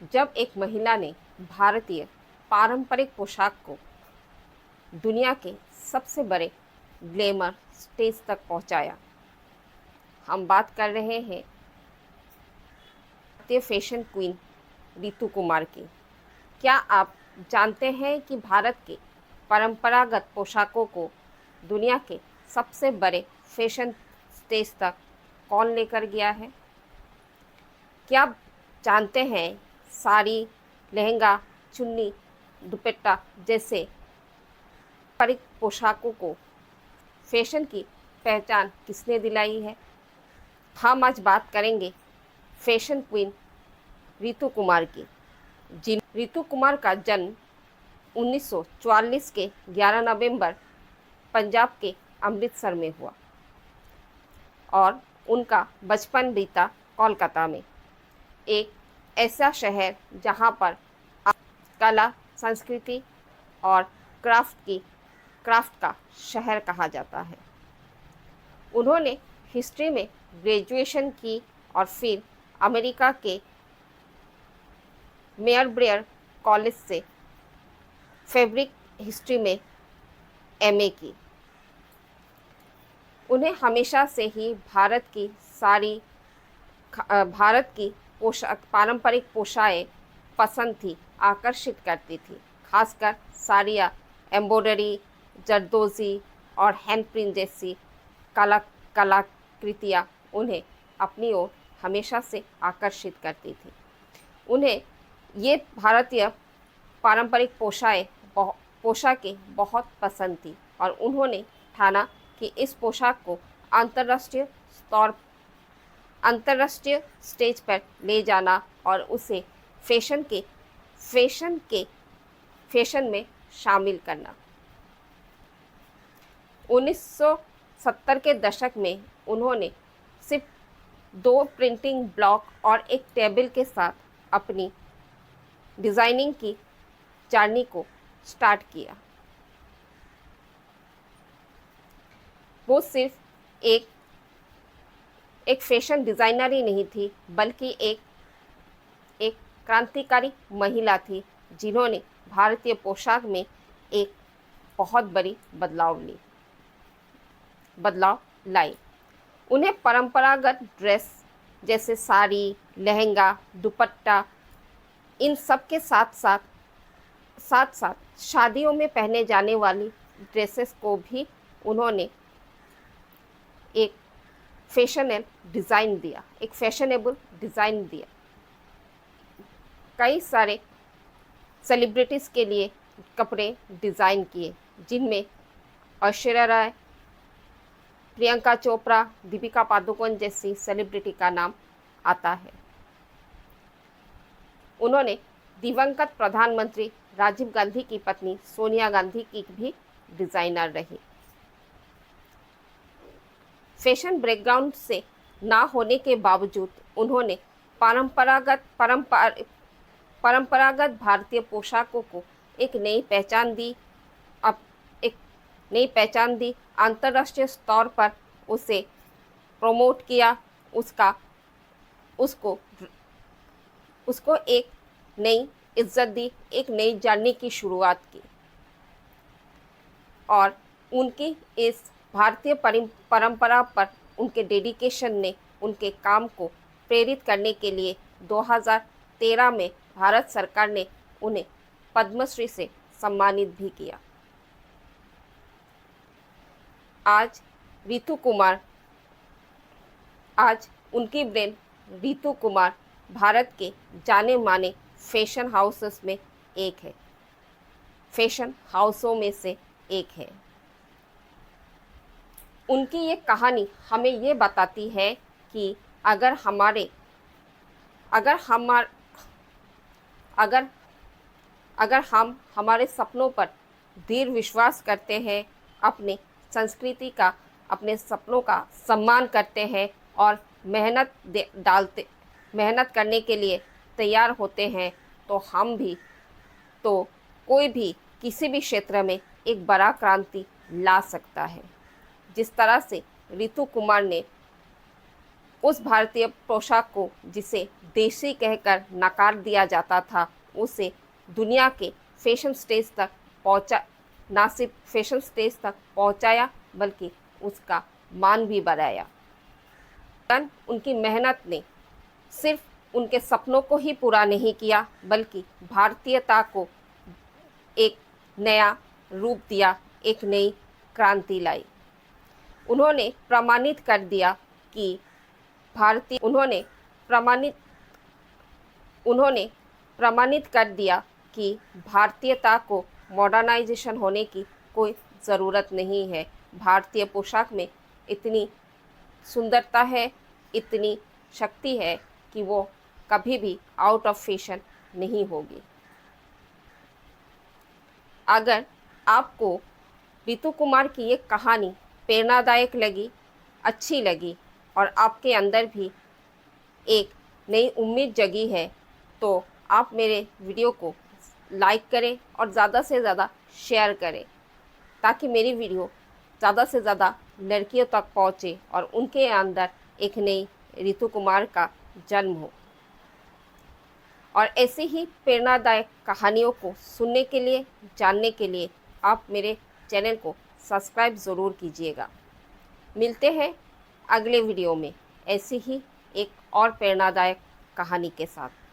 जब एक महिला ने भारतीय पारंपरिक पोशाक को दुनिया के सबसे बड़े ग्लैमर स्टेज तक पहुंचाया। हम बात कर रहे हैं भारतीय फैशन क्वीन रितु कुमार की। क्या आप जानते हैं कि भारत के परंपरागत पोशाकों को दुनिया के सबसे बड़े फैशन स्टेज तक कौन लेकर गया है? क्या आप जानते हैं साड़ी, लहंगा, चुन्नी, दुपट्टा जैसे पारंपरिक पोशाकों को फैशन की पहचान किसने दिलाई है? हम आज बात करेंगे फैशन क्वीन रितु कुमार की। रितु कुमार का जन्म 1944 के 11 नवंबर पंजाब के अमृतसर में हुआ और उनका बचपन बीता कोलकाता में, एक ऐसा शहर जहां पर कला, संस्कृति और क्राफ्ट का शहर कहा जाता है। उन्होंने हिस्ट्री में ग्रेजुएशन की और फिर अमेरिका के मेयर ब्रेयर कॉलेज से फैब्रिक हिस्ट्री में एमए की। उन्हें हमेशा से ही भारत की पारंपरिक पोशाकें पसंद थी, आकर्षित करती थी। खासकर साड़ियाँ, एम्ब्रॉयडरी, जरदोजी और हैंड प्रिंट जैसी कलाकृतियाँ उन्हें अपनी ओर हमेशा से आकर्षित करती थी। उन्हें ये भारतीय पारंपरिक पोशाकें बहुत पसंद थी और उन्होंने ठाना कि इस पोशाक को अंतर्राष्ट्रीय स्टेज पर ले जाना और उसे फैशन में शामिल करना। 1970 के दशक में उन्होंने सिर्फ 2 प्रिंटिंग ब्लॉक और एक टेबल के साथ अपनी डिज़ाइनिंग की जर्नी को स्टार्ट किया। वो सिर्फ एक फैशन डिज़ाइनर ही नहीं थी, बल्कि एक क्रांतिकारी महिला थी जिन्होंने भारतीय पोशाक में एक बहुत बड़ी बदलाव लाई। उन्हें परंपरागत ड्रेस जैसे साड़ी, लहंगा, दुपट्टा, इन सब के साथ साथ शादियों में पहने जाने वाली ड्रेसेस को भी उन्होंने एक फैशनेबल डिज़ाइन दिया। कई सारे सेलिब्रिटीज़ के लिए कपड़े डिज़ाइन किए, जिनमें ऐश्वर्या राय, प्रियंका चोपड़ा, दीपिका पादुकोण जैसी सेलिब्रिटी का नाम आता है। उन्होंने दिवंगत प्रधानमंत्री राजीव गांधी की पत्नी सोनिया गांधी की भी डिज़ाइनर रही। फैशन बैकग्राउंड से ना होने के बावजूद उन्होंने परंपरागत भारतीय पोशाकों को एक नई पहचान दी। अंतर्राष्ट्रीय स्तर पर उसे प्रमोट किया, उसको एक नई इज्जत दी, एक नई जर्नी की शुरुआत की। और उनकी इस भारतीय परंपरा पर उनके डेडिकेशन ने उनके काम को प्रेरित करने के लिए 2013 में भारत सरकार ने उन्हें पद्मश्री से सम्मानित भी किया। आज उनकी ब्रांड रितु कुमार भारत के जाने माने फैशन हाउसों में से एक है। उनकी ये कहानी हमें ये बताती है कि अगर हम हमारे सपनों पर दृढ़ विश्वास करते हैं, अपने संस्कृति का, अपने सपनों का सम्मान करते हैं और मेहनत करने के लिए तैयार होते हैं, तो कोई भी किसी भी क्षेत्र में एक बड़ा क्रांति ला सकता है। जिस तरह से रितु कुमार ने उस भारतीय पोशाक को जिसे देसी कहकर नकार दिया जाता था, उसे दुनिया के फैशन स्टेज तक पहुंचा, ना सिर्फ फैशन स्टेज तक पहुंचाया बल्कि उसका मान भी बढ़ाया। उनकी मेहनत ने सिर्फ उनके सपनों को ही पूरा नहीं किया बल्कि भारतीयता को एक नया रूप दिया, एक नई क्रांति लाई। उन्होंने प्रमाणित कर दिया कि भारतीय उन्होंने प्रमाणित कर दिया कि भारतीयता को मॉडर्नाइजेशन होने की कोई ज़रूरत नहीं है। भारतीय पोशाक में इतनी सुंदरता है, इतनी शक्ति है कि वो कभी भी आउट ऑफ फैशन नहीं होगी। अगर आपको रितु कुमार की ये कहानी प्रेरणादायक लगी, अच्छी लगी और आपके अंदर भी एक नई उम्मीद जगी है, तो आप मेरे वीडियो को लाइक करें और ज़्यादा से ज़्यादा शेयर करें ताकि मेरी वीडियो ज़्यादा से ज़्यादा लड़कियों तक पहुँचे और उनके अंदर एक नई रितु कुमार का जन्म हो। और ऐसी ही प्रेरणादायक कहानियों को सुनने के लिए, जानने के लिए आप मेरे चैनल को सब्सक्राइब ज़रूर कीजिएगा। मिलते हैं अगले वीडियो में ऐसी ही एक और प्रेरणादायक कहानी के साथ।